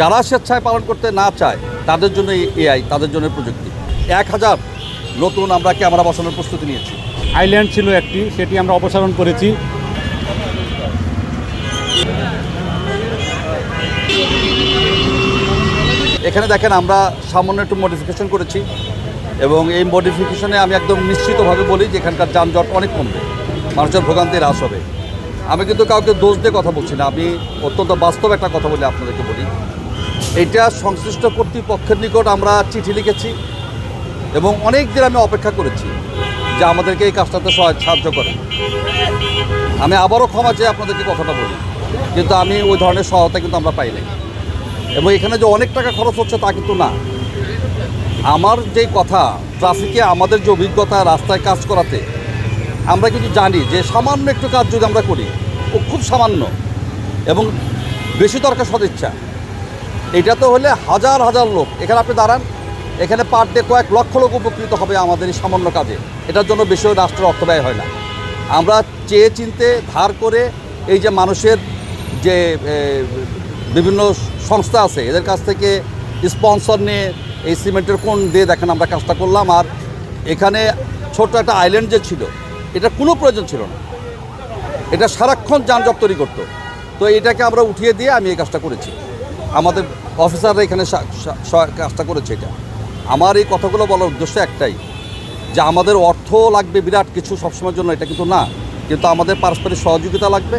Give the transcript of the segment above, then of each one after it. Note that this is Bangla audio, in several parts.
যারা স্বেচ্ছায় পালন করতে না চায় তাদের জন্য এআই, তাদের জন্য প্রযুক্তি। 1000 নতুন আমরা ক্যামেরা বসানোর প্রস্তুতি নিয়েছি। আইল্যান্ড ছিল একটি, সেটি আমরা অপসারণ করেছি। এখানে দেখেন আমরা সামান্য একটু মডিফিকেশন করেছি এবং এই মডিফিকেশনে আমি একদম নিশ্চিতভাবে বলি যে এখানকার যানজট অনেক কমবে, মানুষের ভোগান্তি হ্রাস হবে। আমি কিন্তু কাউকে দোষ দিয়ে কথা বলছি না, আমি অত্যন্ত বাস্তব একটা কথা বলে আপনাদেরকে বলি। এইটা সংশ্লিষ্ট কর্তৃপক্ষের নিকট আমরা চিঠি লিখেছি এবং অনেক দিন আমি অপেক্ষা করেছি যে আমাদেরকে এই কাজটাতে সাহায্য করেন। আমি আবারও ক্ষমা চেয়ে আপনাদেরকে কথাটা বলি, কিন্তু আমি ওই ধরনের সহায়তা কিন্তু আমরা পাই নাই। এবং এখানে যে অনেক টাকা খরচ হচ্ছে তা কিন্তু না। আমার যেই কথা, ট্রাফিকে আমাদের যে অভিজ্ঞতা রাস্তায় কাজ করাতে, আমরা কিন্তু জানি যে সামান্য একটু কাজ যদি আমরা করি, ও খুব সামান্য এবং বেশি দরকার সদিচ্ছা। এটা তো হলে হাজার হাজার লোক এখানে আপনি দাঁড়ান, এখানে পার ডে কয়েক লক্ষ লোক উপকৃত হবে আমাদের এই সামান্য কাজে। এটার জন্য বেশি রাষ্ট্রের অর্থ ব্যয় হয় না। আমরা চেয়ে চিনতে ধার করে এই যে মানুষের যে বিভিন্ন সংস্থা আছে এদের কাছ থেকে স্পন্সর নিয়ে এই সিমেন্টের কোণ দিয়ে দেখেন আমরা কাজটা করলাম। আর এখানে ছোট্ট একটা আইল্যান্ড যে ছিল, এটা কোনো প্রয়োজন ছিল না, এটা সারাক্ষণ যানজট তৈরি করতো। তো এটাকে আমরা উঠিয়ে দিয়ে আমি এই কাজটা করেছি, আমাদের অফিসাররা এখানে কাজটা করেছে। এটা আমার এই কথাগুলো বলার উদ্দেশ্য একটাই, যে আমাদের অর্থ লাগবে বিরাট কিছু সবসময়ের জন্য, এটা কিন্তু না, কিন্তু আমাদের পারস্পরিক সহযোগিতা লাগবে।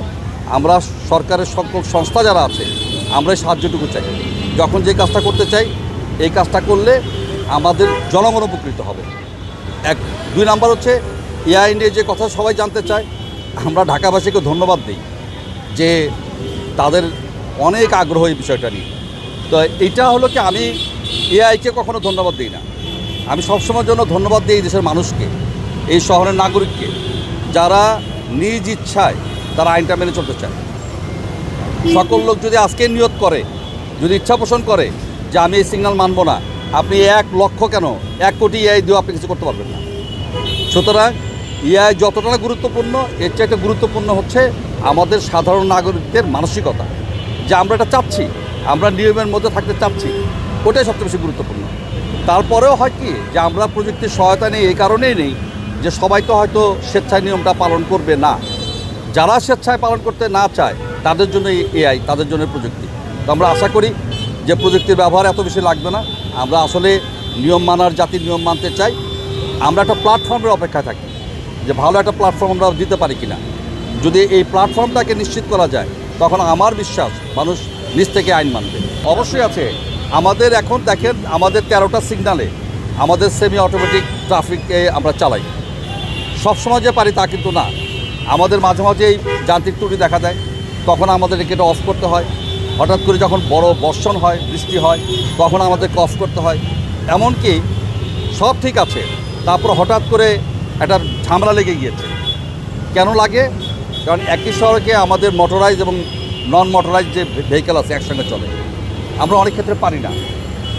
আমরা সরকারের সকল সংস্থা যারা আছে আমরা এই সাহায্যটুকু চাই। যখন যে কাজটা করতে চাই, এই কাজটা করলে আমাদের জনগণ উপকৃত হবে। 2 নাম্বার হচ্ছে এআই নিয়ে যে কথা সবাই জানতে চায়, আমরা ঢাকাবাসীকে ধন্যবাদ দিই যে তাদের অনেক আগ্রহ এই বিষয়টা নিয়ে। তো এইটা হলো কি, আমি এআইকে কখনো ধন্যবাদ দিই না, আমি সবসময়ের জন্য ধন্যবাদ দিই এই দেশের মানুষকে, এই শহরের নাগরিককে, যারা নিজ ইচ্ছায় তারা আইনটা মেনে চলতে চায়। সকল লোক যদি আজকে নিয়ত করে, যদি ইচ্ছা পোষণ করে যে আমি এই সিগন্যাল মানব না, আপনি 1 লক্ষ কেন 1 কোটি এআই দিয়েও আপনি কিছু করতে পারবেন না। সুতরাং এআই যতটা না গুরুত্বপূর্ণ, এর চাইতে গুরুত্বপূর্ণ হচ্ছে আমাদের সাধারণ নাগরিকদের মানসিকতা, যে আমরা এটা চাচ্ছি, আমরা নিয়মের মধ্যে থাকতে চাচ্ছি, ওটাই সবচেয়ে বেশি গুরুত্বপূর্ণ। তারপরেও হয় কি, যে আমরা প্রযুক্তির সহায়তা নেই এই কারণেই নেই যে সবাই তো হয়তো স্বেচ্ছায় নিয়মটা পালন করবে না। যারা স্বেচ্ছায় পালন করতে না চায় তাদের জন্য এআই, তাদের জন্য প্রযুক্তি। তো আমরা আশা করি যে প্রযুক্তির ব্যবহার এত বেশি লাগবে না। আমরা আসলে নিয়ম মানার জাতির নিয়ম মানতে চাই। আমরা একটা প্ল্যাটফর্মের অপেক্ষায় থাকি যে ভালো একটা প্ল্যাটফর্ম আমরা দিতে পারি কিনা। যদি এই প্ল্যাটফর্মটাকে নিশ্চিত করা যায়, তখন আমার বিশ্বাস মানুষ নিজ থেকে আইন মানবে। অবশ্যই আছে। আমাদের এখন দেখেন, আমাদের 13টা সিগনালে আমাদের সেমি অটোমেটিক ট্রাফিকে আমরা চালাই। সবসময় যে পারি তা কিন্তু না, আমাদের মাঝে মাঝেই যান্ত্রিক ত্রুটি দেখা দেয়, তখন আমাদেরকে এটা অফ করতে হয়। হঠাৎ করে যখন বড় বর্ষণ হয়, বৃষ্টি হয়, তখন আমাদেরকে অফ করতে হয়। এমনকি সব ঠিক আছে, তারপর হঠাৎ করে একটা ঝামেলা লেগে গিয়েছে। কেন লাগে? কারণ একই সড়কে আমাদের মোটরাইজ এবং নন মোটরাইজ যে ভেহিকেল আছে একসঙ্গে চলে। আমরা অনেক ক্ষেত্রে পারি না,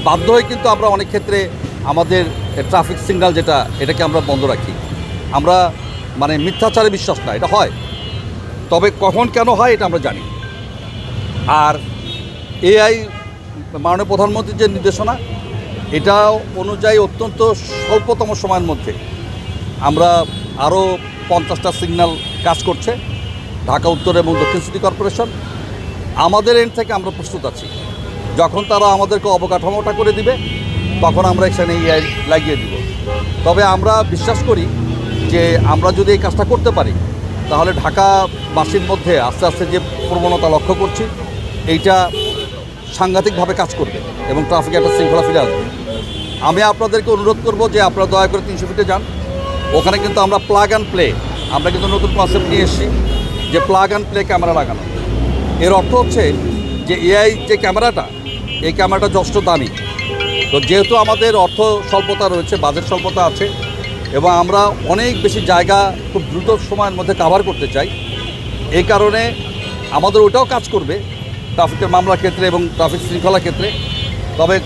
বাধ্য হয়ে কিন্তু আমরা অনেক ক্ষেত্রে আমাদের ট্রাফিক সিগন্যাল যেটা, এটাকে আমরা বন্ধ রাখি। আমরা মানে মিথ্যাচারে বিশ্বাস না, এটা হয়, তবে কখন কেন হয় এটা আমরা জানি। আর এআই মাননীয় প্রধানমন্ত্রীর যে নির্দেশনা, এটা অনুযায়ী অত্যন্ত স্বল্পতম সময়ের মধ্যে আমরা আরও 50টা সিগন্যাল কাজ করছে ঢাকা উত্তর এবং দক্ষিণ সিটি কর্পোরেশন। আমাদের এন্ড থেকে আমরা প্রস্তুত আছি, যখন তারা আমাদেরকে অবকাঠামোটা করে দিবে তখন আমরা এখানে এআই লাগিয়ে দিব। তবে আমরা বিশ্বাস করি যে আমরা যদি এই কাজটা করতে পারি, তাহলে ঢাকাবাসীর মধ্যে আস্তে আস্তে যে প্রবণতা লক্ষ্য করছি, এইটা সাংঘাতিকভাবে কাজ করবে এবং ট্রাফিকে একটা শৃঙ্খলা ফিরে আসবে। আমি আপনাদেরকে অনুরোধ করব যে আপনারা দয়া করে 300 ফিটে যান। ওখানে কিন্তু আমরা প্লাগ অ্যান্ড প্লে, আমরা কিন্তু নতুন কনসেপ্ট নিয়ে এসেছি যে প্লাগ অ্যান্ড প্লে ক্যামেরা লাগানো। এর অর্থ হচ্ছে যে এআই যে ক্যামেরাটা, এই ক্যামেরাটা যথেষ্ট দামি। তো যেহেতু আমাদের অর্থ স্বল্পতা রয়েছে, বাজেট স্বল্পতা আছে, এবং আমরা অনেক বেশি জায়গা খুব দ্রুত সময়ের মধ্যে কাভার করতে চাই, এই কারণে আমাদের ওটাও কাজ করবে ট্রাফিকের মামলার ক্ষেত্রে এবং ট্রাফিক শৃঙ্খলার ক্ষেত্রে, তবে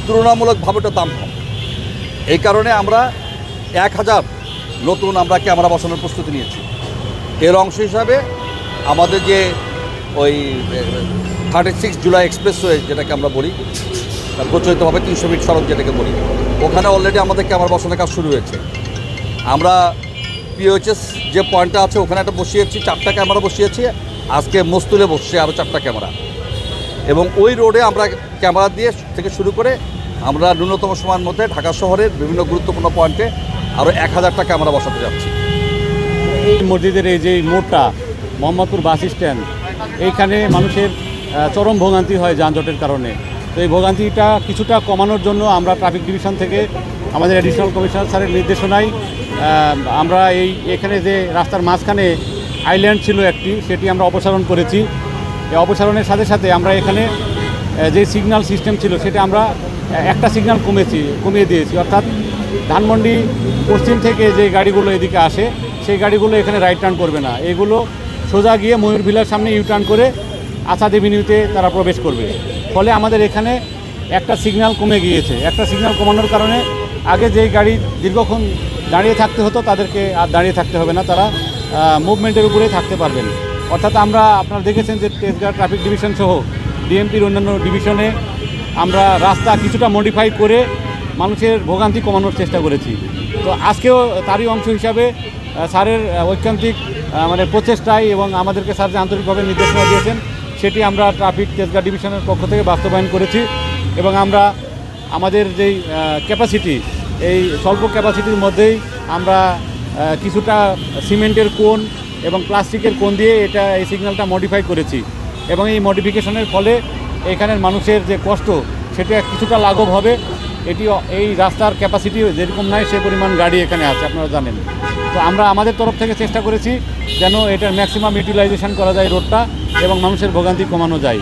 তুলনামূলকভাবে ওটা দাম কম। এই কারণে আমরা 1000 নতুন আমরা ক্যামেরা বসানোর প্রস্তুতি নিয়েছি। এর অংশ হিসাবে আমাদের যে ওই 36 জুলাই এক্সপ্রেসওয়ে যেটাকে আমরা বলি, প্রচলিতভাবে 300 ফিট সড়ক যেটাকে বলি, ওখানে অলরেডি আমাদের ক্যামেরা বসানোর কাজ শুরু হয়েছে। আমরা পিওএইচএস যে পয়েন্টটা আছে ওখানে একটা বসিয়েছি, 4টা ক্যামেরা বসিয়েছি। আজকে মস্তুলে বসছে আরও 4টা ক্যামেরা, এবং ওই রোডে আমরা ক্যামেরা দিয়ে থেকে শুরু করে আমরা ন্যূনতম সময়ের মধ্যে ঢাকা শহরের বিভিন্ন গুরুত্বপূর্ণ পয়েন্টে আরও 1000টা ক্যামেরা বসাতে যাচ্ছি। এই মসজিদের এই যে মোড়টা, মোহাম্মদপুর বাস স্ট্যান্ড, এইখানে মানুষের চরম ভোগান্তি হয় যানজটের কারণে। তো এই ভোগান্তিটা কিছুটা কমানোর জন্য আমরা ট্রাফিক ডিভিশন থেকে আমাদের অ্যাডিশনাল কমিশনার স্যারের নির্দেশনায় আমরা এখানে যে রাস্তার মাঝখানে আইল্যান্ড ছিল একটি, সেটি আমরা অপসারণ করেছি। এই অপসারণের সাথে সাথে আমরা এখানে যে সিগন্যাল সিস্টেম ছিল সেটা আমরা একটা সিগন্যাল কমিয়ে দিয়েছি। অর্থাৎ ধানমন্ডি পশ্চিম থেকে যে গাড়িগুলো এদিকে আসে সেই গাড়িগুলো এখানে রাইট টার্ন করবে না, এগুলো সোজা গিয়ে ময়ূরভিলার সামনে ইউটার্ন করে আসাদ এভিনিউতে তারা প্রবেশ করবে। ফলে আমাদের এখানে একটা সিগন্যাল কমে গিয়েছে। একটা সিগন্যাল কমানোর কারণে আগে যেই গাড়ি দীর্ঘক্ষণ দাঁড়িয়ে থাকতে হতো তাদেরকে আর দাঁড়িয়ে থাকতে হবে না, তারা মুভমেন্টের উপরেই থাকতে পারবেন। অর্থাৎ আপনারা দেখেছেন যে তেজগাঁ ট্রাফিক ডিভিশন সহ ডিএমপির অন্যান্য ডিভিশনে আমরা রাস্তা কিছুটা মডিফাই করে মানুষের ভোগান্তি কমানোর চেষ্টা করেছি। তো আজকেও তারই অংশ হিসাবে স্যারের ঐকান্তিক প্রচেষ্টায় এবং আমাদেরকে স্যার যে আন্তরিকভাবে নির্দেশনা দিয়েছেন সেটি আমরা ট্রাফিক তেজগাঁ ডিভিশনের পক্ষ থেকে বাস্তবায়ন করেছি। এবং আমরা আমাদের যেই ক্যাপাসিটি, এই স্বল্প ক্যাপাসিটির মধ্যেই আমরা কিছুটা সিমেন্টের কোন এবং প্লাস্টিকের কোন দিয়ে এই সিগন্যালটা মডিফাই করেছি। এবং এই মডিফিকেশনের ফলে এখানের মানুষের যে কষ্ট সেটা কিছুটা লাঘব হবে। এই রাস্তার ক্যাপাসিটি যেরকম নয় সে পরিমাণ গাড়ি এখানে আছে, আপনারা জানেন। তো আমরা আমাদের তরফ থেকে চেষ্টা করেছি যেন এটার ম্যাক্সিমাম ইউটিলাইজেশন করা যায় রোডটা এবং মানুষের ভোগান্তি কমানো যায়।